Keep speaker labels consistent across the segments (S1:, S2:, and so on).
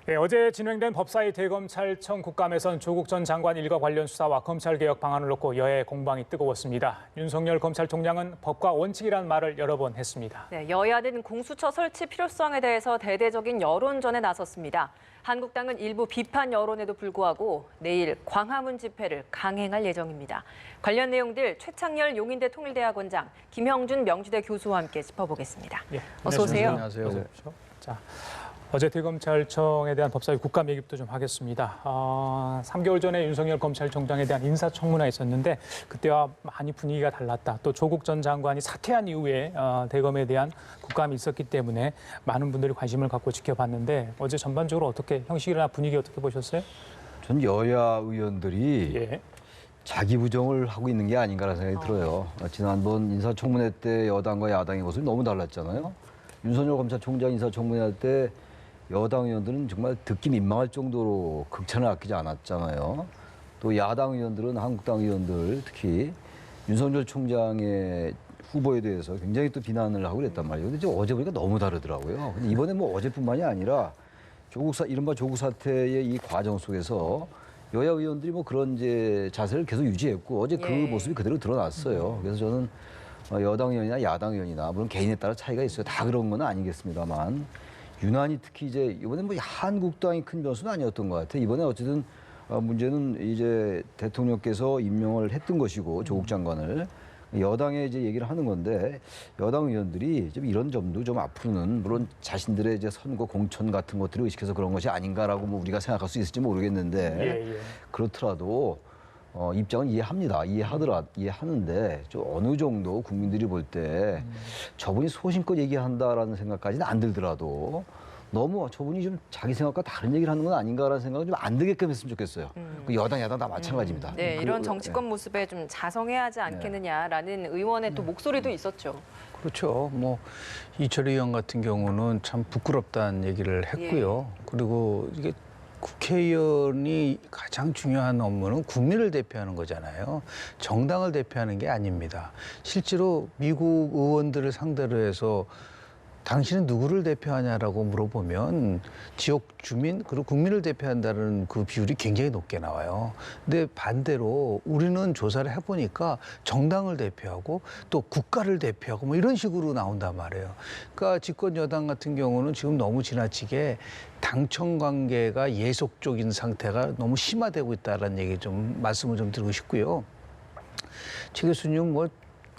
S1: 예, 어제 진행된 법사위 대검찰청 국감에선 조국 전 장관 일가 관련 수사와 검찰개혁 방안을 놓고 여야의 공방이 뜨거웠습니다. 윤석열 검찰총장은 법과 원칙이라는 말을 여러 번 했습니다.
S2: 네, 여야는 공수처 설치 필요성에 대해서 대대적인 여론전에 나섰습니다. 한국당은 일부 비판 여론에도 불구하고 내일 광화문 집회를 강행할 예정입니다. 관련 내용들 최창렬 용인대 통일대학원장, 김형준 명지대 교수와 함께 짚어보겠습니다.
S1: 예,
S2: 어서 오세요.
S1: 안녕하세요. 자, 어제 대검찰청에 대한 법사위 국감 얘기부터 좀 하겠습니다. 3개월 전에 윤석열 검찰총장에 대한 인사청문회가 있었는데 그때와 많이 분위기가 달랐다. 또 조국 전 장관이 사퇴한 이후에 대검에 대한 국감이 있었기 때문에 많은 분들이 관심을 갖고 지켜봤는데 어제 전반적으로 어떻게 형식이나 분위기 어떻게 보셨어요?
S3: 전 여야 의원들이
S1: 예.
S3: 자기 부정을 하고 있는 게 아닌가라는 생각이 들어요. 지난번 인사청문회 때 여당과 야당의 모습이 너무 달랐잖아요. 윤석열 검찰총장 인사청문회 할 때 여당 의원들은 정말 듣기 민망할 정도로 극찬을 아끼지 않았잖아요. 또 야당 의원들은 한국당 의원들 특히 윤석열 총장의 후보에 대해서 굉장히 또 비난을 하고 그랬단 말이에요. 근데 어제 보니까 너무 다르더라고요. 근데 이번에 뭐 어제뿐만이 아니라 이른바 조국 사태의 이 과정 속에서 여야 의원들이 뭐 그런 이제 자세를 계속 유지했고 어제 그 모습이 그대로 드러났어요. 그래서 저는 여당 의원이나 야당 의원이나 물론 개인에 따라 차이가 있어요. 다 그런 건 아니겠습니다만 유난히 특히 이제 이번에 뭐 한국당이 큰 변수는 아니었던 것 같아요. 이번에 어쨌든 문제는 이제 대통령께서 임명을 했던 것이고 조국 장관을 여당에 이제 얘기를 하는 건데 여당 의원들이 좀 이런 점도 좀 앞으로는 물론 자신들의 이제 선거 공천 같은 것들을 의식해서 그런 것이 아닌가라고 뭐 우리가 생각할 수 있을지 모르겠는데 그렇더라도 입장은 이해합니다. 이해하는데 좀 어느 정도 국민들이 볼 때 저분이 소신껏 얘기한다라는 생각까지는 안 들더라도 너무 저분이 좀 자기 생각과 다른 얘기를 하는 건 아닌가라는 생각은 좀 안 들게끔 했으면 좋겠어요. 그 여당, 야당 다 마찬가지입니다.
S2: 네, 이런 정치권 모습에 좀 자성해야 하지 않겠느냐라는 의원의 또 목소리도 있었죠.
S4: 그렇죠. 뭐 이철희 의원 같은 경우는 참 부끄럽다는 얘기를 했고요. 그리고 이게 국회의원이 가장 중요한 업무는 국민을 대표하는 거잖아요. 정당을 대표하는 게 아닙니다. 실제로 미국 의원들을 상대로 해서 당신은 누구를 대표하냐라고 물어보면 지역 주민 그리고 국민을 대표한다는 그 비율이 굉장히 높게 나와요. 근데 반대로 우리는 조사를 해보니까 정당을 대표하고 또 국가를 대표하고 뭐 이런 식으로 나온단 말이에요. 그러니까 집권 여당 같은 경우는 지금 너무 지나치게 당청 관계가 예속적인 상태가 너무 심화되고 있다는 얘기 좀 말씀을 좀 드리고 싶고요. 최 교수님 뭐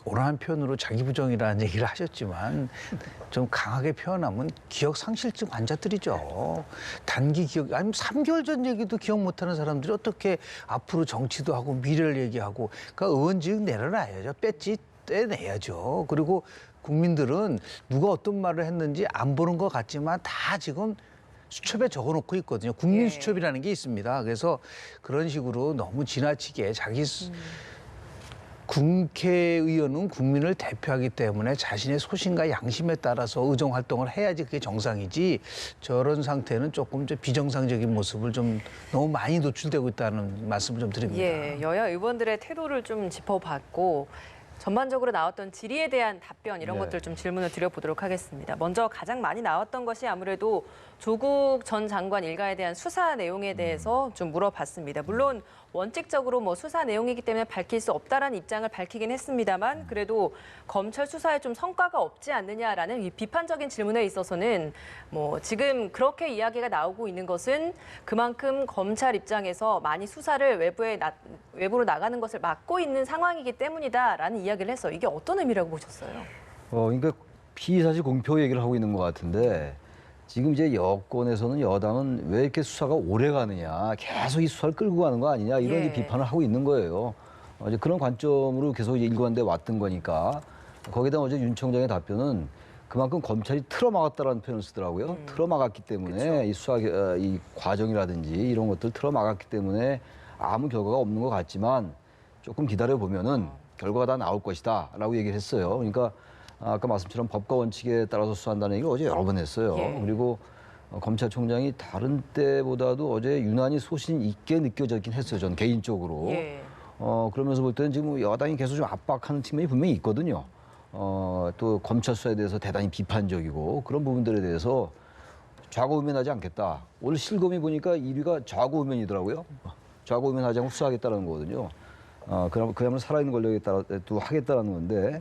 S4: 온화한 표현으로 자기 부정이라는 얘기를 하셨지만 좀 강하게 표현하면 기억 상실증 환자들이죠. 단기 기억, 아니면 3개월 전 얘기도 기억 못하는 사람들이 어떻게 앞으로 정치도 하고 미래를 얘기하고 그러니까 의원직 내려놔야죠. 배지 떼내야죠. 그리고 국민들은 누가 어떤 말을 했는지 안 보는 것 같지만 다 지금 수첩에 적어놓고 있거든요. 국민 수첩이라는 게 있습니다. 그래서 그런 식으로 너무 지나치게 자기 국회의원은 국민을 대표하기 때문에 자신의 소신과 양심에 따라서 의정 활동을 해야지 그게 정상이지 저런 상태는 조금 비정상적인 모습을 좀 너무 많이 노출되고 있다는 말씀을 좀 드립니다.
S2: 예, 여야 의원들의 태도를 좀 짚어봤고 전반적으로 나왔던 질의에 대한 답변 이런 것들 좀 질문을 드려보도록 하겠습니다. 먼저 가장 많이 나왔던 것이 아무래도 조국 전 장관 일가에 대한 수사 내용에 대해서 좀 물어봤습니다. 물론 원칙적으로 뭐 수사 내용이기 때문에 밝힐 수 없다라는 입장을 밝히긴 했습니다만 그래도 검찰 수사에 좀 성과가 없지 않느냐라는 이 비판적인 질문에 있어서는 뭐 지금 그렇게 이야기가 나오고 있는 것은 그만큼 검찰 입장에서 많이 수사를 외부로 나가는 것을 막고 있는 상황이기 때문이다라는 이야기를 해서 이게 어떤 의미라고 보셨어요?
S3: 그러니까 피의사실 공표 얘기를 하고 있는 것 같은데 지금 이제 여권에서는 여당은 왜 이렇게 수사가 오래 가느냐, 계속 이 수사를 끌고 가는 거 아니냐 이런 이제 비판을 하고 있는 거예요. 이제 그런 관점으로 계속 일관돼 왔던 거니까 거기다 어제 윤 총장의 답변은 그만큼 검찰이 틀어막았다라는 표현을 쓰더라고요. 틀어막았기 때문에 이 수사 이 과정이라든지 이런 것들 틀어막았기 때문에 아무 결과가 없는 것 같지만 조금 기다려 보면은 결과가 다 나올 것이다라고 얘기를 했어요. 그러니까. 아까 말씀처럼 법과 원칙에 따라서 수사한다는 얘기를 어제 여러 번 했어요. 그리고 검찰총장이 다른 때보다도 어제 유난히 소신 있게 느껴졌긴 했어요. 저는 개인적으로. 그러면서 볼 때는 지금 여당이 계속 좀 압박하는 측면이 분명히 있거든요. 또 검찰 수사에 대해서 대단히 비판적이고 그런 부분들에 대해서 좌고우면하지 않겠다. 오늘 실검이 보니까 1위가 좌고우면이더라고요. 좌고우면하지 않고 수사하겠다는 거거든요. 그야말로 살아있는 권력에 따라 또 하겠다는 건데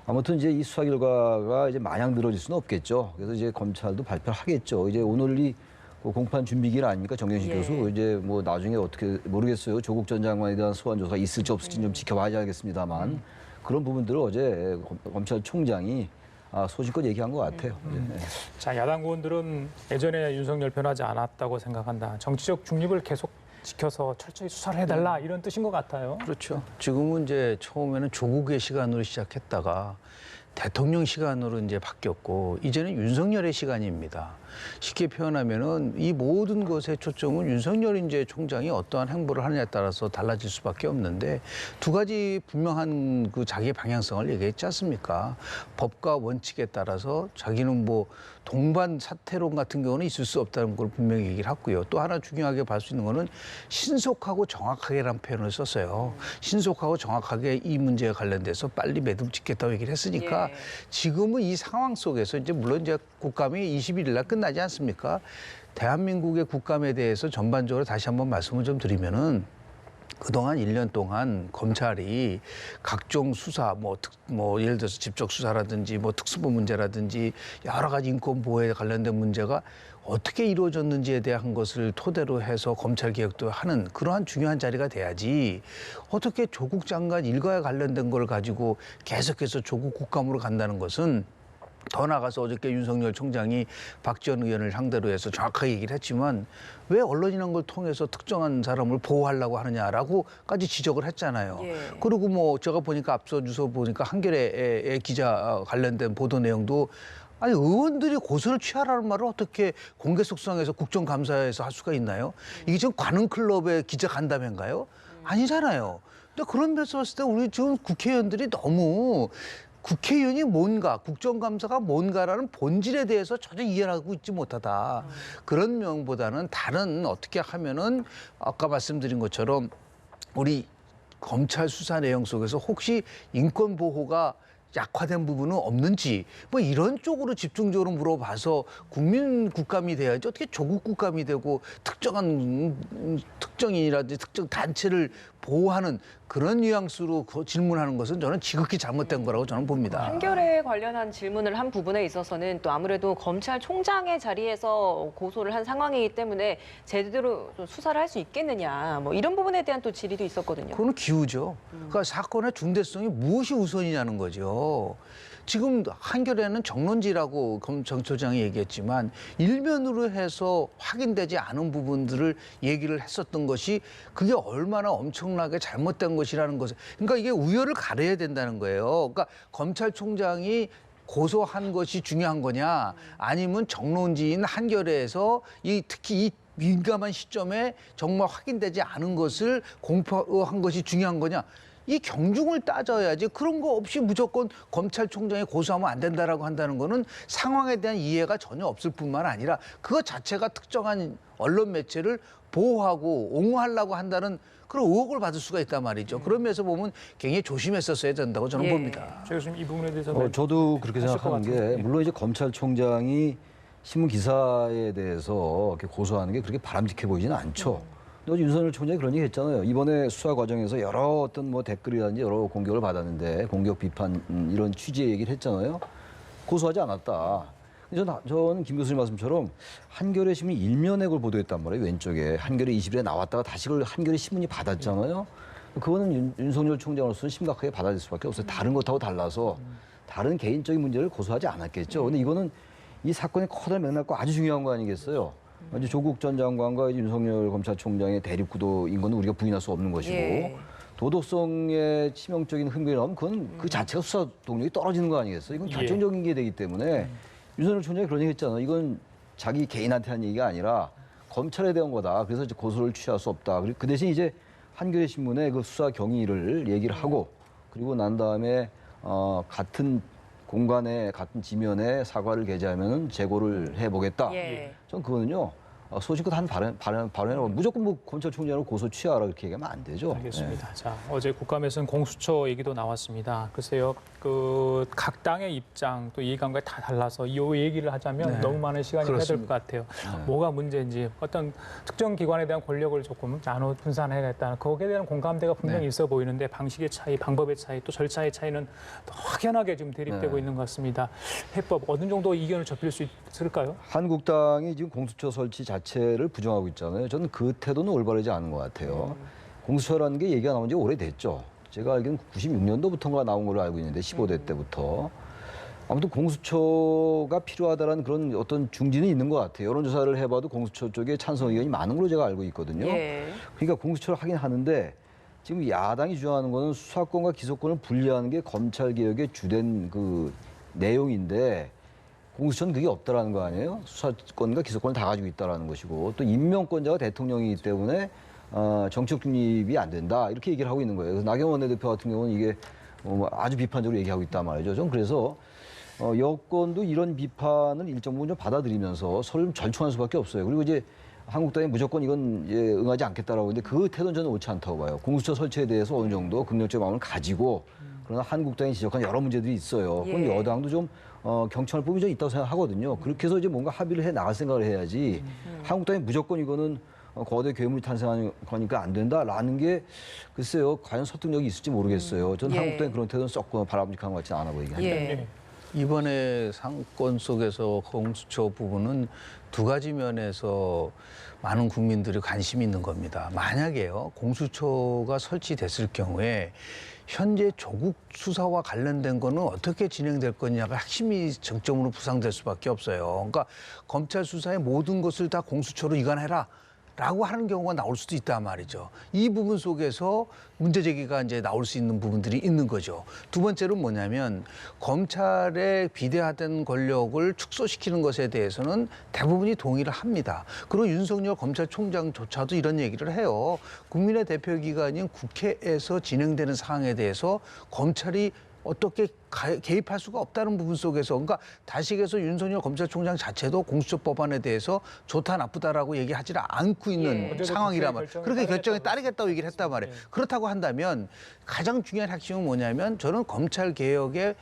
S3: 아무튼 이제 이 수사 결과가 이제 마냥 늘어질 수는 없겠죠. 그래서 이제 검찰도 발표를 하겠죠. 이제 오늘이 그 공판 준비기일 아닙니까, 정경심
S2: 예.
S3: 교수. 이제 뭐 나중에 어떻게 모르겠어요. 조국 전 장관에 대한 소환 조사가 있을지 없을지 좀 지켜봐야 알겠습니다만 그런 부분들을 어제 검찰총장이 소신껏 얘기한 것 같아요. 예.
S1: 자, 야당 의원들은 예전에 윤석열 변하지 않았다고 생각한다. 정치적 중립을 계속 지켜서 철저히 수사를 해달라 이런 뜻인 것 같아요.
S4: 그렇죠. 지금은 이제 처음에는 조국의 시간으로 시작했다가 대통령 시간으로 이제 바뀌었고 이제는 윤석열의 시간입니다. 쉽게 표현하면은 이 모든 것의 초점은 윤석열 이제 총장이 어떠한 행보를 하느냐에 따라서 달라질 수밖에 없는데 두 가지 분명한 그 자기의 방향성을 얘기했지 않습니까? 법과 원칙에 따라서 자기는 뭐 동반 사퇴론 같은 경우는 있을 수 없다는 걸 분명히 얘기를 했고요. 또 하나 중요하게 볼 수 있는 거는 신속하고 정확하게라는 표현을 썼어요. 신속하고 정확하게 이 문제에 관련돼서 빨리 매듭 짓겠다고 얘기를 했으니까
S2: 예.
S4: 지금은 이 상황 속에서 이제 물론 이제 국감이 21일 날 끝나지 않습니까? 대한민국의 국감에 대해서 전반적으로 다시 한번 말씀을 좀 드리면은 그동안 1년 동안 검찰이 각종 수사, 뭐 예를 들어서 직접 수사라든지 뭐 특수부 문제라든지 여러 가지 인권 보호에 관련된 문제가 어떻게 이루어졌는지에 대한 것을 토대로 해서 검찰 개혁도 하는 그러한 중요한 자리가 돼야지 어떻게 조국 장관 일가에 관련된 걸 가지고 계속해서 조국 국감으로 간다는 것은 더 나가서 어저께 윤석열 총장이 박지원 의원을 상대로 해서 정확하게 얘기를 했지만 왜 언론이라는 걸 통해서 특정한 사람을 보호하려고 하느냐라고까지 지적을 했잖아요.
S2: 예.
S4: 그리고 뭐 제가 보니까 앞서 주소 보니까 한겨레 기자 관련된 보도 내용도 아니 의원들이 고소를 취하라는 말을 어떻게 공개 속성에서 국정감사에서 할 수가 있나요? 이게 지금 관훈클럽의 기자 간담회인가요? 아니잖아요. 근데 그런 면에서 봤을 때 우리 지금 국회의원들이 너무 국회의원이 뭔가, 국정감사가 뭔가라는 본질에 대해서 전혀 이해하고 있지 못하다. 그런 면보다는 다른 어떻게 하면은 아까 말씀드린 것처럼 우리 검찰 수사 내용 속에서 혹시 인권 보호가 약화된 부분은 없는지 뭐 이런 쪽으로 집중적으로 물어봐서 국민 국감이 돼야지 어떻게 조국 국감이 되고 특정인이라든지 특정 단체를 보호하는 그런 뉘앙스로 질문하는 것은 저는 지극히 잘못된 거라고 저는 봅니다.
S2: 한겨레 관련한 질문을 한 부분에 있어서는 또 아무래도 검찰총장의 자리에서 고소를 한 상황이기 때문에 제대로 수사를 할 수 있겠느냐 뭐 이런 부분에 대한 또 질의도 있었거든요.
S4: 그건 기우죠. 그러니까 사건의 중대성이 무엇이 우선이냐는 거죠. 지금 한겨레는 정론지라고 정처장이 얘기했지만 일면으로 해서 확인되지 않은 부분들을 얘기를 했었던 것이 그게 얼마나 엄청나게 잘못된 것이라는 것을 그러니까 이게 우열을 가려야 된다는 거예요. 그러니까 검찰총장이 고소한 것이 중요한 거냐 아니면 정론지인 한겨레에서 특히 이 민감한 시점에 정말 확인되지 않은 것을 공표한 것이 중요한 거냐. 이 경중을 따져야지 그런 거 없이 무조건 검찰총장이 고소하면 안 된다라고 한다는 거는 상황에 대한 이해가 전혀 없을 뿐만 아니라 그것 자체가 특정한 언론 매체를 보호하고 옹호하려고 한다는 그런 의혹을 받을 수가 있단 말이죠. 그런 면에서 보면 굉장히 조심했었어야 된다고 저는
S2: 예.
S4: 봅니다.
S1: 제가 지금 이 부분에 대해서
S3: 저도 그렇게
S1: 하실 것
S3: 생각하는 게
S1: 같은데.
S3: 물론 이제 검찰총장이 신문 기사에 대해서 이렇게 고소하는 게 그렇게 바람직해 보이지는 않죠. 근데 윤석열 총장이 그런 얘기 했잖아요. 이번에 수사 과정에서 여러 어떤 뭐 댓글이라든지 여러 공격을 받았는데 공격 비판 이런 취지의 얘기를 했잖아요. 고소하지 않았다. 저는 김 교수님 말씀처럼 한겨레 신문이 일면에 그걸 보도했단 말이에요. 왼쪽에 한겨레 20일에 나왔다가 다시 그걸 한겨레 신문이 받았잖아요. 그거는 윤석열 총장으로서는 심각하게 받아들일 수밖에 없어요. 다른 것하고 달라서 다른 개인적인 문제를 고소하지 않았겠죠. 근데 이거는 이 사건의 커다란 맥락과 아주 중요한 거 아니겠어요? 이제 조국 전 장관과 윤석열 검찰총장의 대립구도인 건 우리가 부인할 수 없는 것이고
S2: 예.
S3: 도덕성에 치명적인 흠결이 나오면 그건 그 자체가 수사 동력이 떨어지는 거 아니겠어요? 이건 결정적인 게 되기 때문에 윤석열 총장이 그런 얘기 했잖아요. 이건 자기 개인한테 한 얘기가 아니라 검찰에 대한 거다. 그래서 이제 고소를 취할 수 없다. 그리고 그 대신 이제 한겨레 신문의 그 수사 경위를 얘기를 하고 그리고 난 다음에 같은 공간에 같은 지면에 사과를 게재하면 재고를 해보겠다.
S2: 예.
S3: 전 그거는요 소신껏 한 발언을 무조건 뭐 검찰총장으로 고소 취하라 그렇게 얘기하면 안 되죠.
S1: 알겠습니다. 자, 어제 국감에서는 공수처 얘기도 나왔습니다. 글쎄요, 각 당의 입장 또 이해관계가 다 달라서 이 얘기를 하자면
S4: 네.
S1: 너무 많은 시간이 해야 될 것
S4: 그렇습니다.
S1: 같아요. 뭐가 문제인지 어떤 특정 기관에 대한 권력을 조금 나눠 분산해야겠다. 거기에 대한 공감대가 분명히
S4: 네.
S1: 있어 보이는데 방식의 차이, 방법의 차이, 또 절차의 차이는 더 확연하게 지금 대립되고
S3: 네.
S1: 있는 것 같습니다. 해법 어느 정도 이견을 좁힐 수 있을까요?
S3: 한국당이 지금 공수처 설치 자체를 부정하고 있잖아요. 저는 그 태도는 올바르지 않은 것 같아요. 공수처라는 게 얘기가 나온 지 오래됐죠. 제가 알기로는 96년도부터가 나온 걸로 알고 있는데 15대 때부터. 아무튼 공수처가 필요하다는 그런 어떤 중지는 있는 것 같아요. 여론조사를 해봐도 공수처 쪽에 찬성 의견이 많은 걸로 제가 알고 있거든요.
S2: 예.
S3: 그러니까 공수처를 하긴 하는데 지금 야당이 주장하는 거는 수사권과 기소권을 분리하는 게 검찰개혁의 주된 그 내용인데 공수처는 그게 없다라는 거 아니에요? 수사권과 기소권을 다 가지고 있다라는 것이고 또 임명권자가 대통령이기 때문에 정치적 중립이 안 된다 이렇게 얘기를 하고 있는 거예요. 그래서 나경원 원내대표 같은 경우는 이게 아주 비판적으로 얘기하고 있단 말이죠. 전 그래서 여권도 이런 비판을 일정 부분 좀 받아들이면서 서로 좀 절충할 수밖에 없어요. 그리고 이제 한국당이 무조건 이건 이제 응하지 않겠다라고 하는데 그 태도는 저는 옳지 않다고 봐요. 공수처 설치에 대해서 어느 정도 긍정적 마음을 가지고 그러나 한국당이 지적한 여러 문제들이 있어요. 그건
S2: 예.
S3: 여당도 좀 경청할 부분이 좀 있다고 생각하거든요. 그렇게 해서 이제 뭔가 합의를 해 나갈 생각을 해야지 한국당이 무조건 이거는 거대 괴물이 탄생하는 거니까 안 된다라는 게 글쎄요. 과연 설득력이 있을지 모르겠어요. 저는
S2: 예.
S3: 한국당의 그런 태도는 썩 바람직한 것 같지는 않아 보이긴 합니다.
S2: 예.
S4: 이번에 상권 속에서 공수처 부분은 두 가지 면에서 많은 국민들이 관심이 있는 겁니다. 만약에요, 공수처가 설치됐을 경우에 현재 조국 수사와 관련된 거는 어떻게 진행될 거냐가 핵심이 정점으로 부상될 수밖에 없어요. 그러니까 검찰 수사의 모든 것을 다 공수처로 이관해라. 라고 하는 경우가 나올 수도 있단 말이죠. 이 부분 속에서 문제 제기가 이제 나올 수 있는 부분들이 있는 거죠. 두 번째는 뭐냐면 검찰의 비대화된 권력을 축소시키는 것에 대해서는 대부분이 동의를 합니다. 그리고 윤석열 검찰총장조차도 이런 얘기를 해요. 국민의 대표기관인 국회에서 진행되는 사항에 대해서 검찰이 어떻게 개입할 수가 없다는 부분 속에서 그러니까 다시해서 윤석열 검찰총장 자체도 공수처 법안에 대해서 좋다 나쁘다라고 얘기하지를 않고 있는
S2: 예.
S4: 상황이란 말이에요.
S1: 결정에
S4: 그렇게 결정에
S1: 따르겠다고
S4: 따르겠다고 얘기를 했단 말이에요. 그렇다고 한다면 가장 중요한 핵심은 뭐냐면 저는 검찰개혁의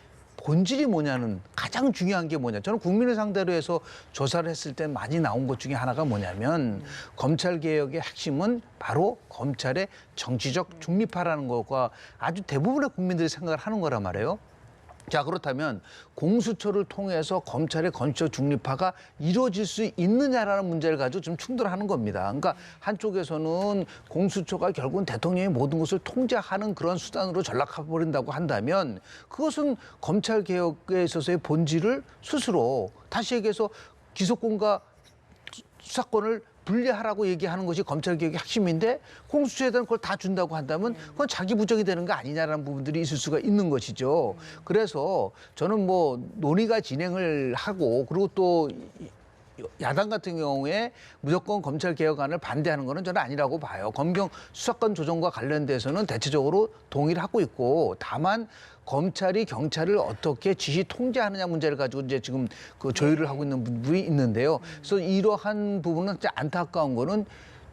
S4: 본질이 뭐냐는 가장 중요한 게 뭐냐. 저는 국민을 상대로 해서 조사를 했을 때 많이 나온 것 중에 하나가 뭐냐면 검찰개혁의 핵심은 바로 검찰의 정치적 중립화라는 것과 아주 대부분의 국민들이 생각을 하는 거란 말이에요. 자, 그렇다면 공수처를 통해서 검찰의 건축 중립화가 이루어질 수 있느냐라는 문제를 가지고 좀 충돌하는 겁니다. 그러니까 한쪽에서는 공수처가 결국은 대통령의 모든 것을 통제하는 그런 수단으로 전락해버린다고 한다면 그것은 검찰개혁에 있어서의 본질을 스스로 다시 얘기해서 기소권과 수사권을 분리하라고 얘기하는 것이 검찰개혁의 핵심인데 공수처에 대한 걸 다 준다고 한다면 그건 자기 부정이 되는 거 아니냐라는 부분들이 있을 수가 있는 것이죠. 그래서 저는 뭐 논의가 진행을 하고 그리고 또 야당 같은 경우에 무조건 검찰개혁안을 반대하는 거는 저는 아니라고 봐요. 검경 수사권 조정과 관련돼서는 대체적으로 동의를 하고 있고 다만 검찰이 경찰을 어떻게 지시 통제하느냐 문제를 가지고 이제 지금 그 조율을 하고 있는 부분이 있는데요. 그래서 이러한 부분은 진짜 안타까운 거는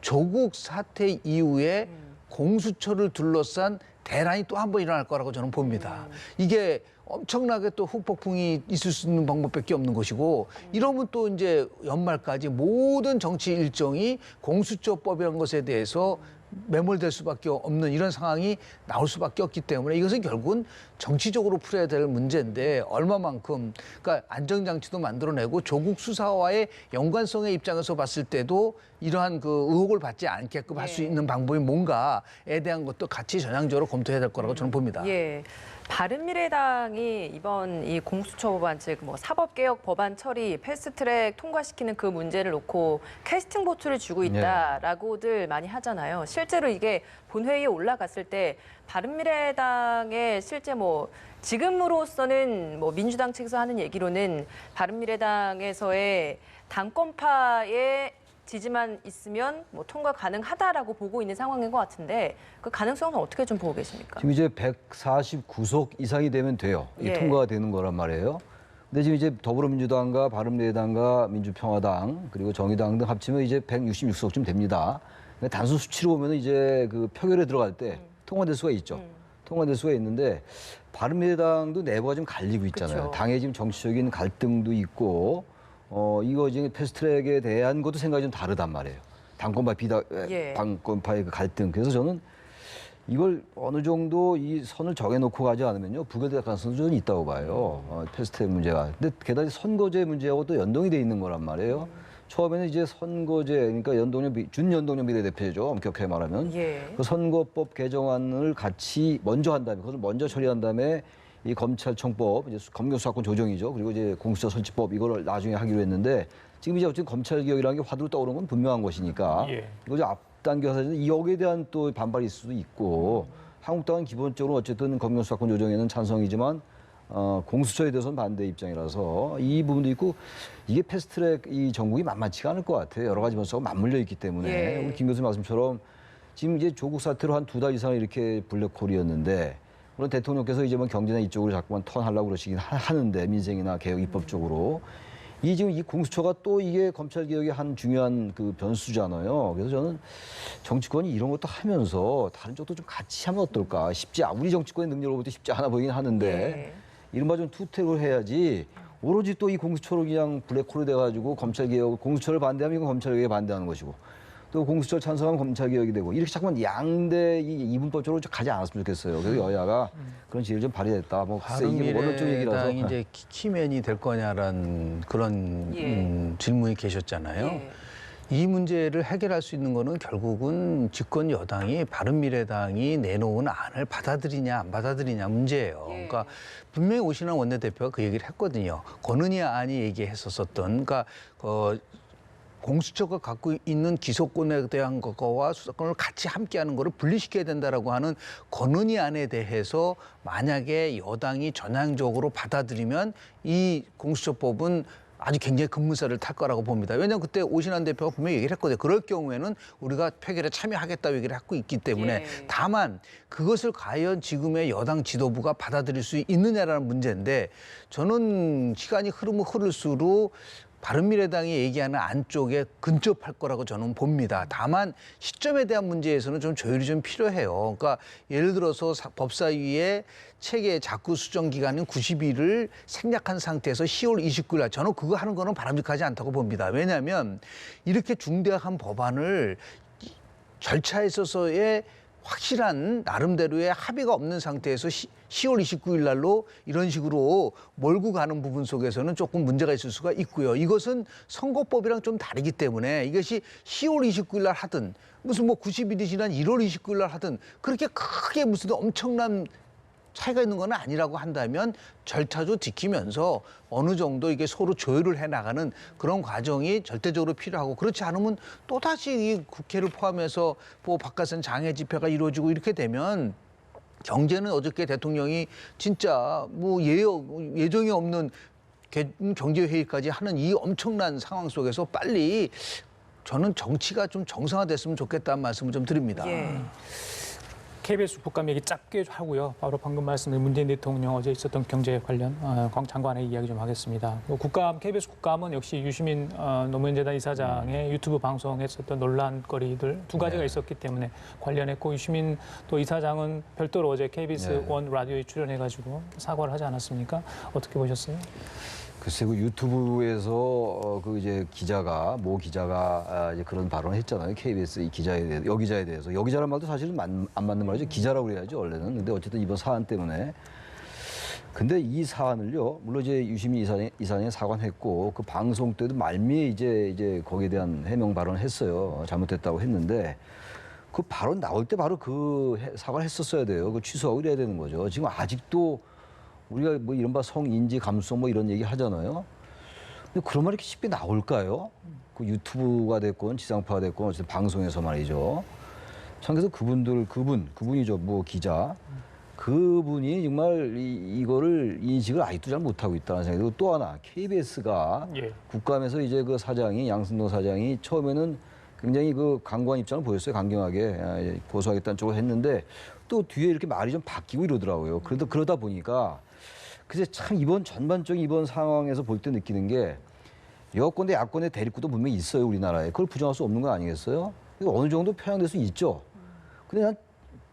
S4: 조국 사태 이후에 공수처를 둘러싼 대란이 또 한 번 일어날 거라고 저는 봅니다. 이게 엄청나게 또 후폭풍이 있을 수 있는 방법밖에 없는 것이고 이러면 또 이제 연말까지 모든 정치 일정이 공수처법이라는 것에 대해서 매몰될 수밖에 없는 이런 상황이 나올 수밖에 없기 때문에 이것은 결국은 정치적으로 풀어야 될 문제인데 얼마만큼 그러니까 안정장치도 만들어내고 조국 수사와의 연관성의 입장에서 봤을 때도 이러한 그 의혹을 받지 않게끔 할 수 있는 방법이 뭔가에 대한 것도 같이 전향적으로 검토해야 될 거라고 저는 봅니다.
S2: 예. 바른미래당이 이번 이 공수처 법안 즉 뭐 사법개혁 법안 처리 패스트트랙 통과시키는 그 문제를 놓고 캐스팅 보트를 주고 있다라고들 많이 하잖아요. 실제로 이게 본회의에 올라갔을 때 바른미래당의 실제 뭐 지금으로서는 뭐 민주당 측에서 하는 얘기로는 바른미래당에서의 당권파의 지지만 있으면 뭐 통과 가능하다라고 보고 있는 상황인 것 같은데 그 가능성은 어떻게 좀 보고 계십니까?
S3: 지금 이제 149석 이상이 되면 돼요. 이게
S2: 예.
S3: 통과가 되는 거란 말이에요. 근데 지금 이제 더불어민주당과 바른미래당과 민주평화당 그리고 정의당 등 합치면 이제 166석쯤 됩니다. 근데 단순 수치로 보면 이제 그 표결에 들어갈 때 통과될 수가 있죠. 통과될 수가 있는데 바른미래당도 내부가 좀 갈리고 있잖아요.
S2: 그쵸.
S3: 당의 지금 정치적인 갈등도 있고 이거 지금 패스트트랙에 대한 것도 생각이 좀 다르단 말이에요. 당권파
S2: 예.
S3: 당권파의 그 갈등. 그래서 저는 이걸 어느 정도 이 선을 정해놓고 가지 않으면요 부결될 가능성도 좀 있다고 봐요. 패스트트랙 문제가. 근데 게다가 선거제 문제하고 또 연동이 돼 있는 거란 말이에요. 처음에는 이제 선거제 그러니까 준연동형 비례대표죠. 엄격하게 말하면
S2: 예.
S3: 그 선거법 개정안을 같이 먼저 한 다음에 그것을 먼저 처리한 다음에 이 검찰청법 이제 검경수사권 조정이죠. 그리고 이제 공수처 설치법 이거를 나중에 하기로 했는데 지금 이제 어쨌든 검찰 개혁이라는 게 화두로 떠오르는 건 분명한 것이니까
S1: 예.
S3: 이거 좀 앞당겨서 여기에 대한 또 반발이 있을 수도 있고 한국당은 기본적으로 어쨌든 검경수사권 조정에는 찬성이지만 공수처에 대해서는 반대 입장이라서 이 부분도 있고 이게 패스트트랙 이 전국이 만만치가 않을 것 같아요. 여러 가지 변수가 맞물려 있기 때문에
S2: 예.
S3: 우리 김 교수님 말씀처럼 지금 이제 조국 사태로 한 2달 이상 이렇게 블랙홀이었는데 물론 대통령께서 이제 뭐 경제나 이쪽으로 자꾸만 턴하려고 그러시긴 하는데 민생이나 개혁 입법 쪽으로 이 지금 이 공수처가 또 이게 검찰 개혁의 한 중요한 그 변수잖아요. 그래서 저는 정치권이 이런 것도 하면서 다른 쪽도 좀 같이 하면 어떨까 우리 정치권의 능력을 볼 때 쉽지 않아 보이긴 하는데
S2: 예.
S3: 이른바 좀 투택을 해야지 오로지 또 이 공수처로 그냥 블랙홀이 돼가지고 검찰개혁, 공수처를 반대하면 이건 검찰개혁에 반대하는 것이고 또 공수처를 찬성하면 검찰개혁이 되고 이렇게 자꾸만 양대 이 이분법적으로 좀 가지 않았으면 좋겠어요. 그래서 여야가 그런 지혜를 좀 발휘했다. 뭐 글쎄 이게 원론적 얘기라서.
S4: 바른미래당이 이제 키맨이 될 거냐라는 그런
S2: 예.
S4: 질문이 계셨잖아요.
S2: 예.
S4: 이 문제를 해결할 수 있는 거는 결국은 집권 여당이 바른미래당이 내놓은 안을 받아들이냐 안 받아들이냐 문제예요.
S2: 예.
S4: 그러니까 분명히 오신환 원내대표가 그 얘기를 했거든요. 권은희 안이 얘기했었던 그러니까 공수처가 갖고 있는 기소권에 대한 것과 수사권을 같이 함께하는 것을 분리시켜야 된다라고 하는 권은희 안에 대해서 만약에 여당이 전향적으로 받아들이면 이 공수처법은 아주 굉장히 급문사를 탈 거라고 봅니다. 왜냐하면 그때 오신환 대표가 분명히 얘기를 했거든요. 그럴 경우에는 우리가 표결에 참여하겠다고 얘기를 하고 있기 때문에
S2: 예.
S4: 다만 그것을 과연 지금의 여당 지도부가 받아들일 수 있느냐라는 문제인데 저는 시간이 흐를수록 바른미래당이 얘기하는 안쪽에 근접할 거라고 저는 봅니다. 다만 시점에 대한 문제에서는 좀 조율이 좀 필요해요. 그러니까 예를 들어서 법사위의 체계 자구 수정 기간인 90일을 생략한 상태에서 10월 29일 날 저는 그거 하는 거는 바람직하지 않다고 봅니다. 왜냐하면 이렇게 중대한 법안을 절차에 있어서의 확실한 나름대로의 합의가 없는 상태에서 10월 29일 날로 이런 식으로 몰고 가는 부분 속에서는 조금 문제가 있을 수가 있고요. 이것은 선거법이랑 좀 다르기 때문에 이것이 10월 29일 날 하든 무슨 뭐 90일이 지난 1월 29일 날 하든 그렇게 크게 무슨 엄청난 차이가 있는 건 아니라고 한다면 절차도 지키면서 어느 정도 이게 서로 조율을 해나가는 그런 과정이 절대적으로 필요하고 그렇지 않으면 또다시 이 국회를 포함해서 뭐 바깥은 장애 집회가 이루어지고 이렇게 되면 경제는 어저께 대통령이 진짜 뭐 예정이 없는 경제회의까지 하는 이 엄청난 상황 속에서 빨리 저는 정치가 좀 정상화됐으면 좋겠다는 말씀을 좀 드립니다.
S2: 예.
S1: KBS 국감 얘기 짧게 하고요. 바로 방금 말씀드린 문재인 대통령 어제 있었던 경제 관련 광 장관의 이야기 좀 하겠습니다. KBS 국감은 역시 유시민 노무현재단 이사장의 유튜브 방송했었던 논란거리들 두 가지가 있었기 때문에 관련했고 유시민 또 이사장은 별도로 어제 KBS 원 라디오에 출연해가지고 사과를 하지 않았습니까? 어떻게 보셨어요?
S3: 글쎄 그 유튜브에서 그 이제 모 기자가 이제 그런 발언을 했잖아요. KBS 이 기자에 대해서 여기자에 대해서 여기자란 말도 사실은 안 맞는 말이죠. 기자라고 그래야죠 원래는. 근데 어쨌든 이번 사안 때문에. 근데 이 사안을요. 물론 이제 유시민 이사장이 사과했고 그 방송 때도 말미에 이제 거기에 대한 해명 발언을 했어요. 잘못됐다고 했는데 그 발언 나올 때 바로 그 사과를 했었어야 돼요. 그 취소하고 이래야 되는 거죠. 지금 아직도 우리가 뭐 이른바 성인지 감수성 뭐 이런 얘기 하잖아요. 근데 그런 말이 이렇게 쉽게 나올까요? 그 유튜브가 됐건 지상파가 됐건 어쨌든 방송에서 말이죠. 참 그래서 그분이죠. 뭐 기자. 그분이 정말 이거를 인식을 아직도 잘 못하고 있다는 생각이 들고 또 하나 KBS가 국감에서 이제 그 사장이 양승동 사장이 처음에는 굉장히 그 강경한 입장을 보였어요. 강경하게 고소하겠다는 쪽으로 했는데 또 뒤에 이렇게 말이 좀 바뀌고 이러더라고요. 그러다 보니까 그래서 참 이번 전반적인 이번 상황에서 볼 때 느끼는 게 여권 대 야권의 대립구도 분명히 있어요, 우리나라에. 그걸 부정할 수 없는 거 아니겠어요? 어느 정도 편향될 수 있죠. 근데 난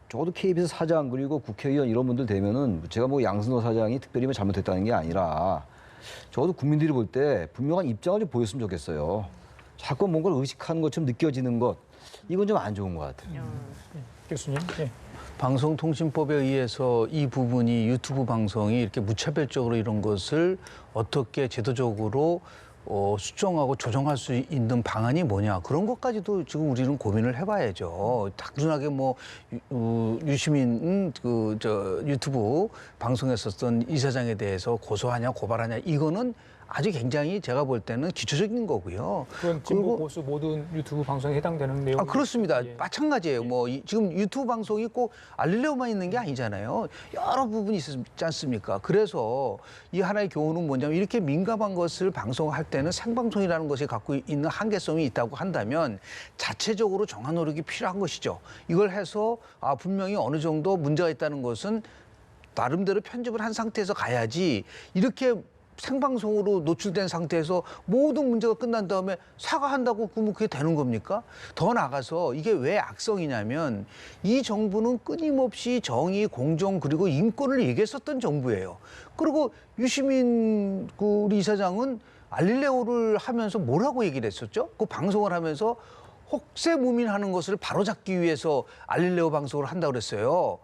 S3: 적어도 KBS 사장 그리고 국회의원 이런 분들 되면은 제가 뭐 양승호 사장이 특별히 뭐 잘못했다는 게 아니라 적어도 국민들이 볼 때 분명한 입장을 좀 보였으면 좋겠어요. 자꾸 뭔가를 의식하는 것처럼 느껴지는 것, 이건 좀 안 좋은 것 같아요.
S1: 교수님. 예.
S4: 방송통신법에 의해서 이 부분이 유튜브 방송이 이렇게 무차별적으로 이런 것을 어떻게 제도적으로 수정하고 조정할 수 있는 방안이 뭐냐, 그런 것까지도 지금 우리는 고민을 해봐야죠. 단순하게 뭐 유시민 유튜브 방송했었던 이사장에 대해서 고소하냐 고발하냐, 이거는 아주 굉장히 제가 볼 때는 기초적인 거고요.
S1: 그건 진보 보수 모든 유튜브 방송에 해당되는 내용.
S4: 그렇습니다.
S1: 예.
S4: 마찬가지예요. 지금 유튜브 방송이 꼭 알릴레오만 있는 게 아니잖아요. 여러 부분이 있지 않습니까? 그래서 이 하나의 교훈은 뭐냐면, 이렇게 민감한 것을 방송할 때는 생방송이라는 것이 갖고 있는 한계성이 있다고 한다면 자체적으로 정화 노력이 필요한 것이죠. 이걸 해서 분명히 어느 정도 문제가 있다는 것은 나름대로 편집을 한 상태에서 가야지, 이렇게 생방송으로 노출된 상태에서 모든 문제가 끝난 다음에 사과한다고 그러면 그게 되는 겁니까? 더 나아가서 이게 왜 악성이냐면, 이 정부는 끊임없이 정의, 공정 그리고 인권을 얘기했었던 정부예요. 그리고 유시민 우리 이사장은 알릴레오를 하면서 뭐라고 얘기를 했었죠? 그 방송을 하면서 혹세무민하는 것을 바로잡기 위해서 알릴레오 방송을 한다고 그랬어요.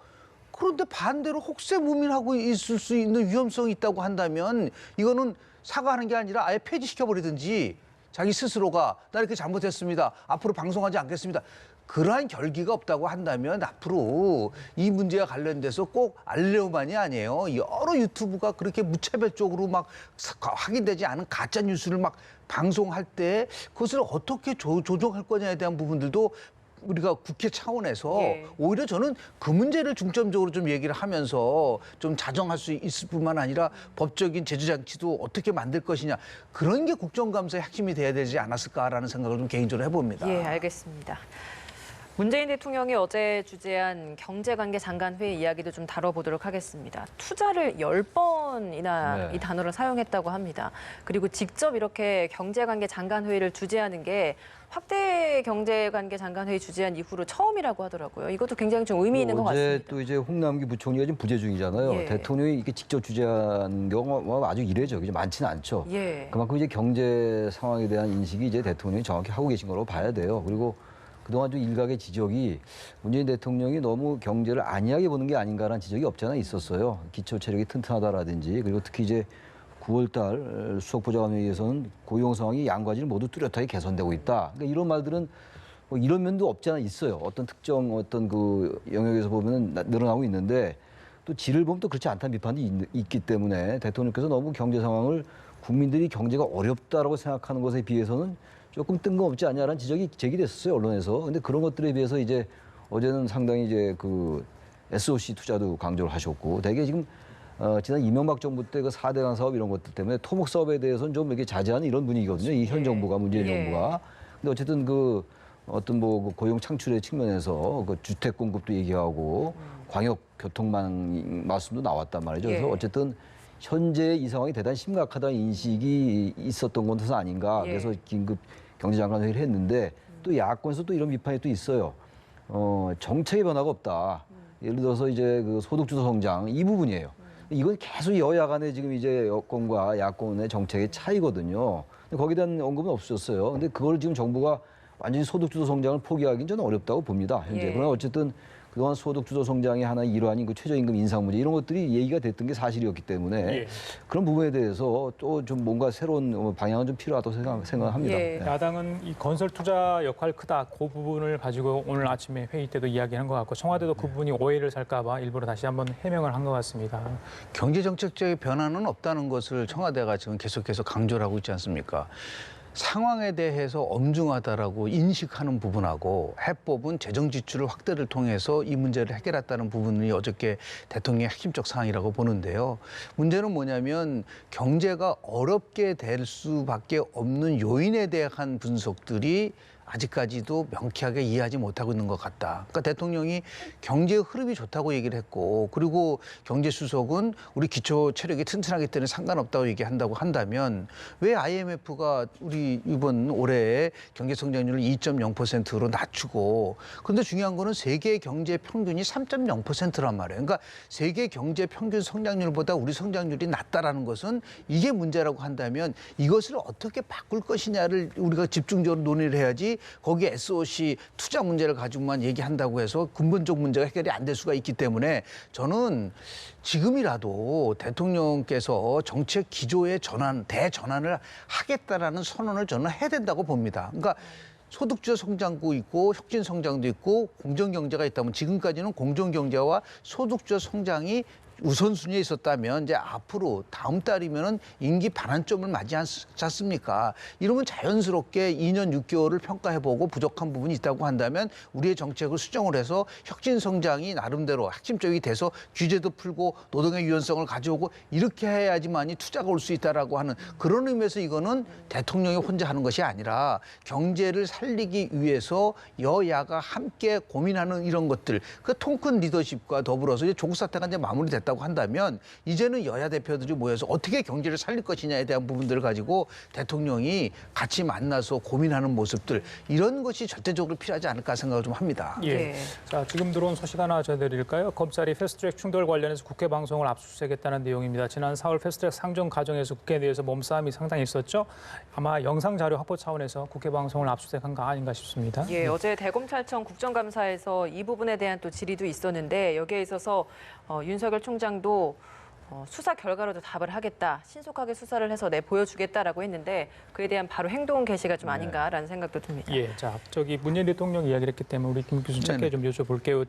S4: 그런데 반대로 혹세무민하고 있을 수 있는 위험성이 있다고 한다면, 이거는 사과하는 게 아니라 아예 폐지시켜버리든지, 자기 스스로가 나 이렇게 잘못했습니다, 앞으로 방송하지 않겠습니다, 그러한 결기가 없다고 한다면 앞으로 이 문제와 관련돼서 꼭 알릴레오만이 아니에요. 여러 유튜브가 그렇게 무차별적으로 막 확인되지 않은 가짜 뉴스를 막 방송할 때 그것을 어떻게 조정할 거냐에 대한 부분들도 우리가 국회 차원에서 오히려 저는 그 문제를 중점적으로 좀 얘기를 하면서 좀 자정할 수 있을 뿐만 아니라 법적인 제재 장치도 어떻게 만들 것이냐, 그런 게 국정감사의 핵심이 돼야 되지 않았을까라는 생각을 좀 개인적으로 해봅니다.
S2: 예, 알겠습니다. 문재인 대통령이 어제 주재한 경제관계 장관회의 이야기도 좀 다뤄보도록 하겠습니다. 투자를 10번이나 이 단어를 사용했다고 합니다. 그리고 직접 이렇게 경제관계 장관회의를 주재하는 게 확대 경제관계 장관회의 주재한 이후로 처음이라고 하더라고요. 이것도 굉장히 좀 의미 있는 것 같습니다.
S3: 어제 또 이제 홍남기 부총리가 지금 부재 중이잖아요.
S2: 예.
S3: 대통령이 이렇게 직접 주재한 경우가 아주 이례적이죠. 많지는 않죠.
S2: 예.
S3: 그만큼 이제 경제 상황에 대한 인식이 이제 대통령이 정확히 하고 계신 거로 봐야 돼요. 그리고 그동안 좀 일각의 지적이 문재인 대통령이 너무 경제를 안이하게 보는 게 아닌가라는 지적이 없잖아 있었어요. 기초 체력이 튼튼하다라든지, 그리고 특히 이제 9월 달 수석보좌관회의에서는 고용 상황이 양과지를 모두 뚜렷하게 개선되고 있다. 그러니까 이런 말들은 뭐 이런 면도 없지 않아 있어요. 어떤 특정 어떤 그 영역에서 보면은 늘어나고 있는데, 또 질을 보면 또 그렇지 않다는 비판도 있기 때문에 대통령께서 너무 경제 상황을 국민들이 경제가 어렵다라고 생각하는 것에 비해서는 조금 뜬금없지 않냐라는 지적이 제기됐었어요, 언론에서. 근데 그런 것들에 비해서 이제 어제는 상당히 이제 그 SOC 투자도 강조를 하셨고, 되게 지금 지난 이명박 정부 때 그 4대강 사업 이런 것들 때문에 토목 사업에 대해서는 좀 이렇게 자제하는 이런 분위기거든요. 이 현 정부가, 문재인 정부가. 근데 어쨌든 그 어떤 뭐 고용 창출의 측면에서 그 주택 공급도 얘기하고 광역 교통망 말씀도 나왔단 말이죠. 그래서 어쨌든 현재 이 상황이 대단히 심각하다는 인식이 있었던 것은 아닌가. 그래서 긴급 경제장관 회의를 했는데, 또 야권에서 또 이런 비판이 또 있어요. 정책의 변화가 없다. 예를 들어서 이제 그 소득주도 성장 이 부분이에요. 이건 계속 여야 간에 지금 이제 여권과 야권의 정책의 차이거든요. 근데 거기에 대한 언급은 없었어요. 근데 그걸 지금 정부가 완전히 소득주도 성장을 포기하기는 저는 어렵다고 봅니다, 현재. 그러나 어쨌든 그동안 소득주도 성장의 하나의 일환인 그 최저임금 인상 문제 이런 것들이 얘기가 됐던 게 사실이었기 때문에 그런 부분에 대해서 또 좀 뭔가 새로운 방향은 좀 필요하다고 생각합니다. 네.
S1: 야당은 이 건설 투자 역할 크다, 그 부분을 가지고 오늘 아침에 회의 때도 이야기한 것 같고, 청와대도 그 부분이 오해를 살까 봐 일부러 다시 한번 해명을 한 것 같습니다.
S4: 경제정책적인 변화는 없다는 것을 청와대가 지금 계속해서 강조를 하고 있지 않습니까? 상황에 대해서 엄중하다라고 인식하는 부분하고, 해법은 재정 지출을 확대를 통해서 이 문제를 해결했다는 부분이 어저께 대통령의 핵심적 사항이라고 보는데요. 문제는 뭐냐면 경제가 어렵게 될 수밖에 없는 요인에 대한 분석들이 아직까지도 명쾌하게 이해하지 못하고 있는 것 같다. 그러니까 대통령이 경제 흐름이 좋다고 얘기를 했고 그리고 경제수석은 우리 기초 체력이 튼튼하기 때문에 상관없다고 얘기한다고 한다면 왜 IMF가 우리 이번 올해 경제 성장률을 2.0%로 낮추고 그런데 중요한 거는 세계 경제 평균이 3.0%란 말이에요. 그러니까 세계 경제 평균 성장률보다 우리 성장률이 낮다라는 것은 이게 문제라고 한다면 이것을 어떻게 바꿀 것이냐를 우리가 집중적으로 논의를 해야지 거기에 SOC 투자 문제를 가지고만 얘기한다고 해서 근본적 문제가 해결이 안 될 수가 있기 때문에 저는 지금이라도 대통령께서 정책 기조의 대전환을 하겠다라는 선언을 저는 해야 된다고 봅니다. 그러니까 소득주도 성장도 있고 혁신 성장도 있고 공정경제가 있다면 지금까지는 공정경제와 소득주도 성장이 우선순위에 있었다면 이제 앞으로 다음 달이면은 임기 반환점을 맞이하지 않습니까? 이러면 자연스럽게 2년 6개월을 평가해보고 부족한 부분이 있다고 한다면 우리의 정책을 수정을 해서 혁신 성장이 나름대로 핵심적이 돼서 규제도 풀고 노동의 유연성을 가져오고 이렇게 해야지만이 투자가 올 수 있다라고 하는 그런 의미에서 이거는 대통령이 혼자 하는 것이 아니라 경제를 살리기 위해서 여야가 함께 고민하는 이런 것들 그 통큰 리더십과 더불어서 이제 조국 사태가 이제 마무리됐다. 고 한다면 이제는 여야 대표들이 모여서 어떻게 경제를 살릴 것이냐에 대한 부분들을 가지고 대통령이 같이 만나서 고민하는 모습들 이런 것이 절대적으로 필요하지 않을까 생각을 좀 합니다.
S1: 예.
S2: 네.
S1: 자, 지금 들어온 소식 하나 전해드릴까요? 검찰이 패스트트랙 충돌 관련해서 국회 방송을 압수수색했다는 내용입니다. 지난 4월 패스트트랙 상정 과정에서 국회에 대해서 몸싸움이 상당히 있었죠. 아마 영상 자료 확보 차원에서 국회 방송을 압수수색한 거 아닌가 싶습니다.
S2: 예, 어제 대검찰청 국정감사에서 이 부분에 대한 또 질의도 있었는데 여기에 있어서 윤석열 총장도 수사 결과로도 답을 하겠다, 신속하게 수사를 해서 보여주겠다라고 했는데 그에 대한 바로 행동 개시가 좀 아닌가라는 생각도 듭니다.
S1: 예, 자, 저기 문재인 대통령 이야기를 했기 때문에 우리 김 교수님 짧게 좀 여쭤볼게요.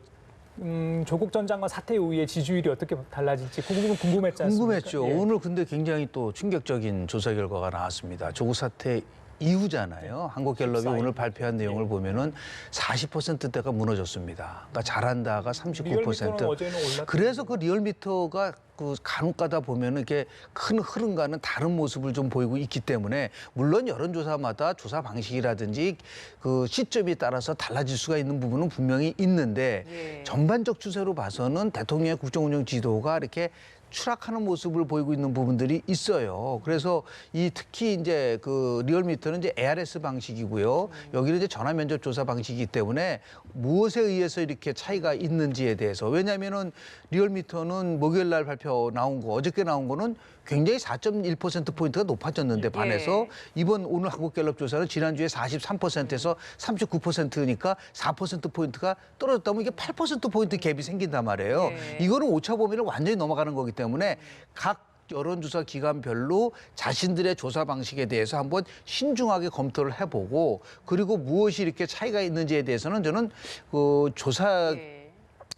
S1: 조국 전 장관 사퇴 이후에 지지율이 어떻게 달라질지 궁금했지 않습니까?
S4: 궁금했죠.
S1: 예.
S4: 오늘 근데 굉장히 또 충격적인 조사 결과가 나왔습니다. 조국 사태 이후잖아요. 한국갤럽이 오늘 발표한 내용을 보면은 40%대가 무너졌습니다. 그러니까 잘한다가 39%.
S1: 리얼미터는 어제는 올랐.
S4: 그래서 그 리얼미터가 그 간혹 가다 보면은 이렇게 큰 흐름과는 다른 모습을 좀 보이고 있기 때문에 물론 여론조사마다 조사 방식이라든지 그 시점에 따라서 달라질 수가 있는 부분은 분명히 있는데
S2: 예.
S4: 전반적 추세로 봐서는 대통령의 국정운영 지도가 이렇게 추락하는 모습을 보이고 있는 부분들이 있어요. 그래서 이 특히 이제 그 리얼미터는 이제 ARS 방식이고요. 여기는 이제 전화 면접 조사 방식이기 때문에 무엇에 의해서 이렇게 차이가 있는지에 대해서 왜냐하면은 리얼미터는 목요일 날 발표 나온 거 어저께 나온 거는 굉장히 4.1%포인트가 높아졌는데 반해서 이번 오늘 한국갤럽 조사는 지난주에 43%에서 39%니까 4%포인트가 떨어졌다면 이게 8%포인트 갭이 생긴단 말이에요. 이거는 오차 범위를 완전히 넘어가는 거기 때문에 각 여론조사 기관별로 자신들의 조사 방식에 대해서 한번 신중하게 검토를 해보고 그리고 무엇이 이렇게 차이가 있는지에 대해서는 저는 그 조사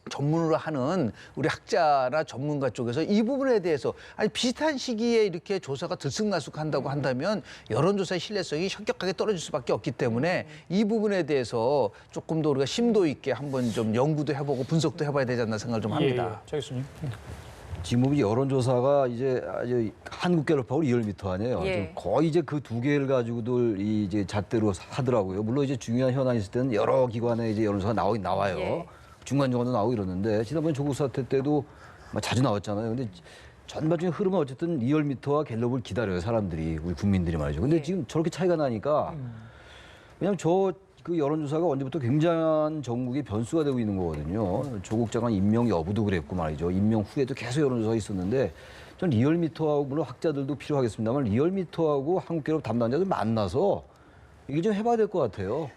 S4: 전문으로 하는 우리 학자나 전문가 쪽에서 이 부분에 대해서 아니 비슷한 시기에 이렇게 조사가 들쑥날쑥한다고 한다면 여론조사의 신뢰성이 현격하게 떨어질 수밖에 없기 때문에 이 부분에 대해서 조금 더 우리가 심도 있게 한번 좀 연구도 해보고 분석도 해봐야 되지 않나 생각을 좀 합니다.
S1: 예, 예. 저 교수님.
S3: 지금 여론조사가 이제 아주 한국갤럽하고 리얼미터 아니에요.
S2: 예.
S3: 좀 거의 이제 그 두 개를 가지고들 이제 잣대로 하더라고요. 물론 이제 중요한 현안이 있을 때는 여러 기관의 이제 여론조사가 나와요.
S2: 예.
S3: 중간중간도 나오고 이러는데 지난번 조국 사태 때도 자주 나왔잖아요. 근데 전반적인 흐름은 어쨌든 리얼미터와 갤럽을 기다려요. 사람들이 우리 국민들이 말이죠. 근데 지금 저렇게 차이가 나니까 그냥 그 여론조사가 언제부터 굉장한 전국의 변수가 되고 있는 거거든요. 조국 장관 임명 여부도 그랬고 말이죠. 임명 후에도 계속 여론조사가 있었는데 전 리얼미터하고 물론 학자들도 필요하겠습니다만 리얼미터하고 한국갤럽 담당자들 만나서 얘기 좀 해봐야 될 것 같아요.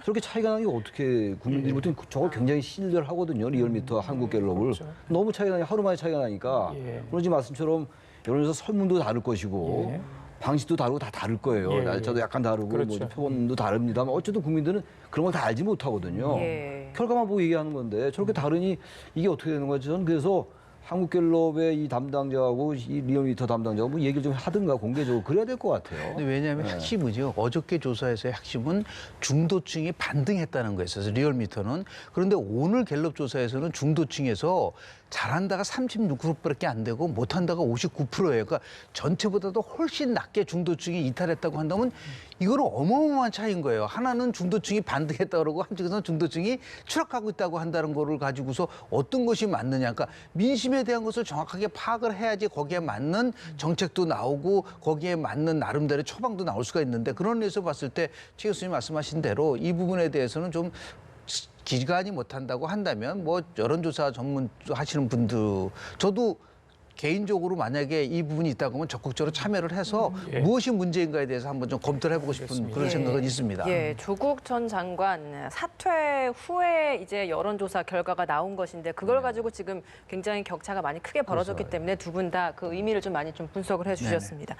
S3: 저렇게 차이가 나는 게 어떻게 국민들이 보통 저걸 굉장히 신뢰를 하거든요. 리얼미터, 한국갤럽을.
S1: 그렇죠.
S3: 너무 차이가 나니 하루 만에 차이가 나니까
S1: 예.
S3: 그러지 말씀처럼 여론조사 설문도 다를 것이고
S1: 예.
S3: 방식도 다르고 다 다를 거예요.
S1: 예,
S3: 날짜도
S1: 예.
S3: 약간 다르고
S1: 그렇죠.
S3: 뭐 표본도 다릅니다만 어쨌든 국민들은 그런 걸 다 알지 못하거든요.
S2: 예.
S3: 결과만 보고 얘기하는 건데 저렇게 다르니 이게 어떻게 되는 거지? 저는 그래서 한국갤럽의 이 담당자하고 이 리얼미터 담당자하고 뭐 얘기를 좀 하든가 공개적으로 그래야 될 것 같아요.
S4: 근데 왜냐하면 핵심은요. 어저께 조사에서의 핵심은 중도층이 반등했다는 거였어요. 리얼미터는. 그런데 오늘 갤럽 조사에서는 중도층에서 잘한다가 36%밖에 안 되고 못한다가 59%예요. 그러니까 전체보다도 훨씬 낮게 중도층이 이탈했다고 한다면 이거는 어마어마한 차이인 거예요. 하나는 중도층이 반등했다 그러고 한쪽에서는 중도층이 추락하고 있다고 한다는 거를 가지고서 어떤 것이 맞느냐. 그러니까 민심에 대한 것을 정확하게 파악을 해야지 거기에 맞는 정책도 나오고 거기에 맞는 나름대로 처방도 나올 수가 있는데 그런 의미에서 봤을 때 최 교수님 말씀하신 대로 이 부분에 대해서는 좀 기관이 못한다고 한다면 뭐 여론조사 전문 하시는 분들 저도 개인적으로 만약에 이 부분이 있다고 하면 적극적으로 참여를 해서 무엇이 문제인가에 대해서 한번 좀 검토를 해보고 싶은 그런 생각은 있습니다.
S2: 예, 조국 전 장관 사퇴 후에 이제 여론조사 결과가 나온 것인데 그걸 가지고 지금 굉장히 격차가 많이 크게 벌어졌기 때문에 두 분 다 그 의미를 좀 많이 좀 분석을 해주셨습니다.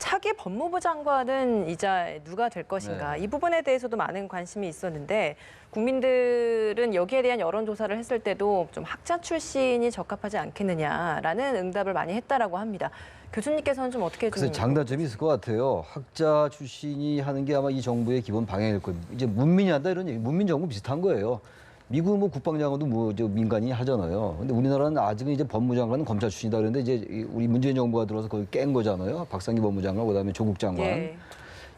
S2: 차기 법무부 장관은 이제 누가 될 것인가 이 부분에 대해서도 많은 관심이 있었는데 국민들은 여기에 대한 여론조사를 했을 때도 좀 학자 출신이 적합하지 않겠느냐라는 응답을 많이 했다라고 합니다. 교수님께서는 좀 어떻게 좀
S3: 그래서 장단점이 있을 것 같아요. 학자 출신이 하는 게 아마 이 정부의 기본 방향일 거예요. 이제 문민이 한다 이런 얘기, 문민 정부 비슷한 거예요. 미국 뭐 국방장관도 뭐 저 민간이 하잖아요. 근데 우리나라는 아직은 이제 법무장관은 검찰 출신이다 그랬는데 이제 우리 문재인 정부가 들어서 거기 깬 거잖아요. 박상기 법무장관 그다음에 조국 장관.
S2: 예.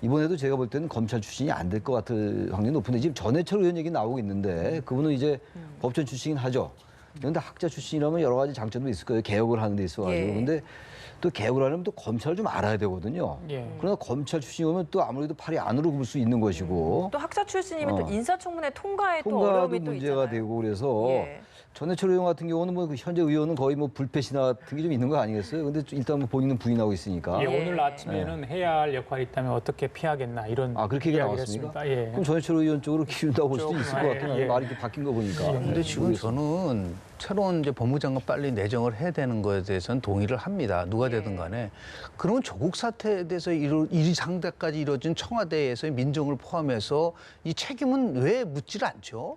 S3: 이번에도 제가 볼 때는 검찰 출신이 안 될 것 같을 확률이 높은데 지금 전해철 의원 얘기 나오고 있는데 그분은 이제 법전 출신이긴 하죠. 그런데 학자 출신이라면 여러 가지 장점도 있을 거예요. 개혁을 하는 데 있어가지고.
S2: 예.
S3: 근데 또 개혁을 하려면 또 검찰을 좀 알아야 되거든요.
S1: 예.
S3: 그러나 검찰 출신이 오면 또 아무래도 팔이 안으로 굽을 수 있는 것이고
S2: 또 학자 출신이면 또 인사청문회 통과에 또
S3: 통과도
S2: 어려움이 또
S3: 문제가
S2: 있잖아요.
S3: 되고 그래서
S2: 예.
S3: 전해철 의원 같은 경우는 뭐 현재 의원은 거의 뭐 불패시나 같은 게 좀 있는 거 아니겠어요? 근데 일단 뭐 본인은 부인하고 있으니까.
S1: 예, 오늘 아침에는 해야 할 역할이 있다면 어떻게 피하겠나 이런
S3: 그렇게 얘기
S1: 이야기를
S3: 나왔습니까?
S1: 했습니다. 예.
S3: 그럼 전해철 의원 쪽으로 키운다고 볼 수도
S1: 좀,
S3: 있을 것 같아요.
S1: 예.
S3: 말이 이렇게 바뀐 거 보니까.
S4: 근데 지금 저는 새로운 이제 법무장관 빨리 내정을 해야 되는 거에 대해서는 동의를 합니다. 누가 되든 간에. 그러면 조국 사태에 대해서 이 상대까지 이뤄진 청와대에서의 민정을 포함해서 이 책임은 왜 묻지를 않죠?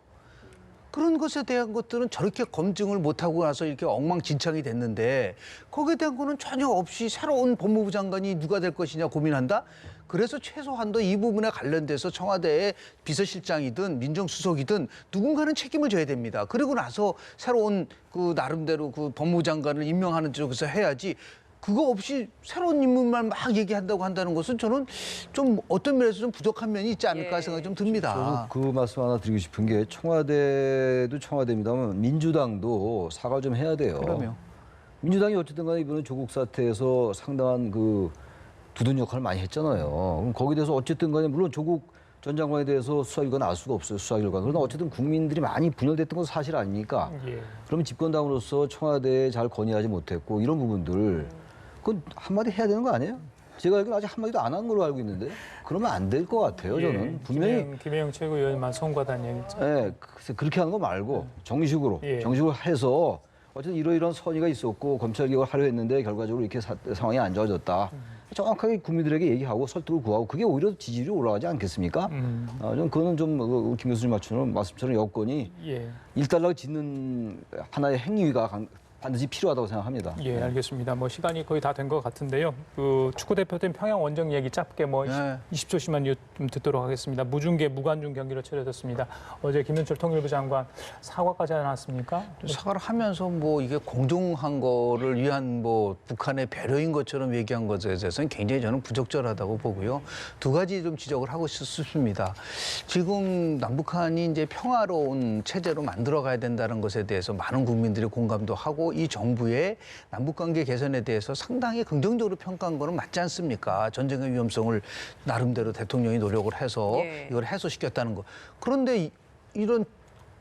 S4: 그런 것에 대한 것들은 저렇게 검증을 못하고 나서 이렇게 엉망진창이 됐는데 거기에 대한 거는 전혀 없이 새로운 법무부 장관이 누가 될 것이냐 고민한다? 그래서 최소한도 이 부분에 관련돼서 청와대의 비서실장이든 민정수석이든 누군가는 책임을 져야 됩니다. 그리고 나서 새로운 그 나름대로 그 법무부 장관을 임명하는 쪽에서 해야지 그거 없이 새로운 인물만 막 얘기한다고 한다는 것은 저는 좀 어떤 면에서 좀 부족한 면이 있지 않을까 생각이 좀 듭니다.
S3: 저도 그 말씀 하나 드리고 싶은 게 청와대도 청와대입니다만 민주당도 사과 좀 해야 돼요.
S4: 그럼요.
S3: 민주당이 어쨌든 간에 이번에 조국 사태에서 상당한 그 두둔 역할을 많이 했잖아요. 그럼 거기에 대해서 어쨌든 간에 물론 조국 전 장관에 대해서 수사 결과는 알 수가 없어요. 수사 결과. 그러나 어쨌든 국민들이 많이 분열됐던 건 사실 아닙니까?
S1: 예.
S3: 그러면 집권당으로서 청와대에 잘 건의하지 못했고 이런 부분들 그건 한마디 해야 되는 거 아니에요? 제가 알기로는 아직 한마디도 안 한 걸로 알고 있는데 그러면 안 될 것 같아요. 저는 분명히
S1: 김혜영 최고위원만 송구하다는 얘기죠.
S3: 예, 그래서 그렇게 하는 거 말고 정식으로
S1: 예.
S3: 해서 어쨌든 이러이러한 선의가 있었고 검찰 개혁을 하려 했는데 결과적으로 이렇게 상황이 안 좋아졌다. 정확하게 국민들에게 얘기하고 설득을 구하고 그게 오히려 지지율이 올라가지 않겠습니까? 저는 그거는 좀 김 교수님 말씀처럼 여건이
S1: 예.
S3: 일단락 짓는 하나의 행위가 반드시 필요하다고 생각합니다.
S1: 예, 알겠습니다. 뭐 시간이 거의 다 된 것 같은데요. 그 축구 대표팀 평양 원정 얘기 짧게 뭐
S4: 네.
S1: 20초씩만 좀 듣도록 하겠습니다. 무중계 무관중 경기로 치러졌습니다. 어제 김현철 통일부 장관 사과까지 하지 않았습니까?
S4: 사과를 하면서 뭐 이게 공정한 거를 위한 뭐 북한의 배려인 것처럼 얘기한 것에 대해서는 굉장히 저는 부적절하다고 보고요. 두 가지 좀 지적을 하고 싶습니다. 지금 남북한이 이제 평화로운 체제로 만들어가야 된다는 것에 대해서 많은 국민들이 공감도 하고 이 정부의 남북관계 개선에 대해서 상당히 긍정적으로 평가한 거는 맞지 않습니까? 전쟁의 위험성을 나름대로 대통령이 노력을 해서
S2: 예.
S4: 이걸 해소시켰다는 거. 그런데 이런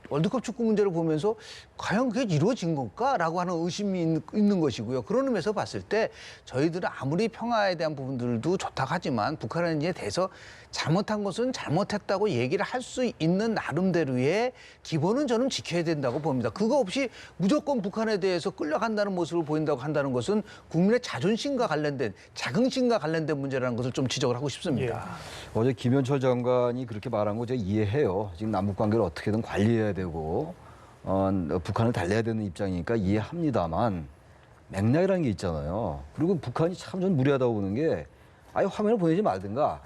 S4: 월드컵 축구 문제를 보면서 과연 그게 이루어진 건가라고 하는 의심이 있는 것이고요. 그런 의미에서 봤을 때 저희들은 아무리 평화에 대한 부분들도 좋다고 하지만 북한에 대해서 잘못한 것은 잘못했다고 얘기를 할 수 있는 나름대로의 기본은 저는 지켜야 된다고 봅니다. 그거 없이 무조건 북한에 대해서 끌려간다는 모습을 보인다고 한다는 것은 국민의 자존심과 관련된 자긍심과 관련된 문제라는 것을 좀 지적을 하고 싶습니다.
S3: 어제 김현철 장관이 그렇게 말한 거 제가 이해해요. 지금 남북 관계를 어떻게든 관리해야 되고 북한을 달래야 되는 입장이니까 이해합니다만 맥락이라는 게 있잖아요. 그리고 북한이 참 전 무리하다고 보는 게 아예 화면을 보내지 말든가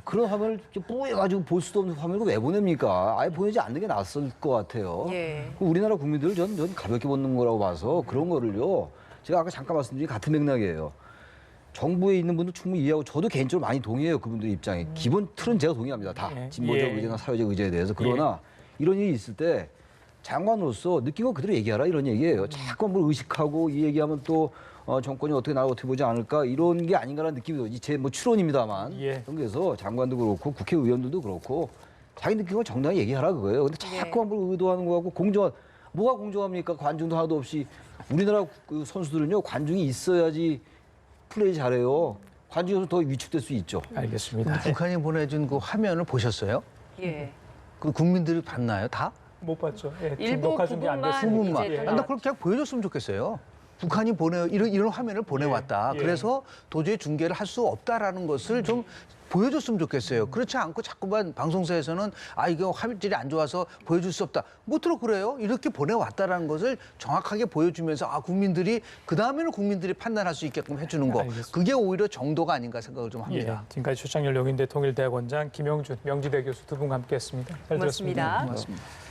S3: 그런 화면을 이렇게 뿌여가지고 볼 수도 없는 화면을 왜 보냅니까? 아예 보내지 않는 게 낫을 것 같아요.
S2: 예.
S3: 우리나라 국민들 전 가볍게 보는 거라고 봐서 그런 거를요. 제가 아까 잠깐 말씀드린 같은 맥락이에요. 정부에 있는 분도 충분히 이해하고 저도 개인적으로 많이 동의해요. 그분들 입장에. 기본 틀은 제가 동의합니다. 다.
S1: 예.
S3: 진보적
S1: 예.
S3: 의제나 사회적 의제에 대해서. 그러나 이런 일이 있을 때 장관으로서 느낀 거 그대로 얘기하라 이런 얘기예요. 자꾸 뭘 의식하고 이 얘기하면 또 정권이 어떻게 나를 어떻게 보지 않을까 이런 게 아닌가라는 느낌이 제 뭐 추론입니다만.
S1: 예.
S3: 그래서 장관도 그렇고 국회의원들도 그렇고 자기 느낀 걸 정당히 얘기하라 그거예요. 근데 자꾸 뭘 의도하는 거 같고 뭐가 공정합니까? 관중도 하나도 없이. 우리나라 그 선수들은요 관중이 있어야지 플레이 잘해요. 관중에서 더 위축될 수 있죠.
S1: 알겠습니다.
S4: 북한이 보내준 그 화면을 보셨어요?
S2: 예.
S4: 그 국민들이 봤나요? 다?
S1: 못 봤죠. 예, 지금
S2: 일부
S1: 녹화 중계 안
S2: 부분만
S1: 됐습니다.
S4: 부분만.
S2: 이제 또
S1: 예.
S4: 나 그걸 그냥 보여줬으면 좋겠어요. 북한이 이런 화면을 보내왔다.
S1: 예.
S4: 그래서 도저히 중계를 할 수 없다라는 것을 좀 보여줬으면 좋겠어요. 그렇지 않고 자꾸만 방송사에서는 이거 화질이 안 좋아서 보여줄 수 없다. 뭐들어 그래요? 이렇게 보내왔다라는 것을 정확하게 보여주면서 국민들이 그다음에는 국민들이 판단할 수 있게끔 해주는 거.
S1: 알겠습니다.
S4: 그게 오히려 정도가 아닌가 생각을 좀
S1: 예,
S4: 합니다.
S1: 지금까지 최창렬 용인대 통일대학원장 김영준 명지대 교수 두 분과 함께했습니다. 잘 들었습니다.
S2: 고맙습니다.
S4: 고맙습니다.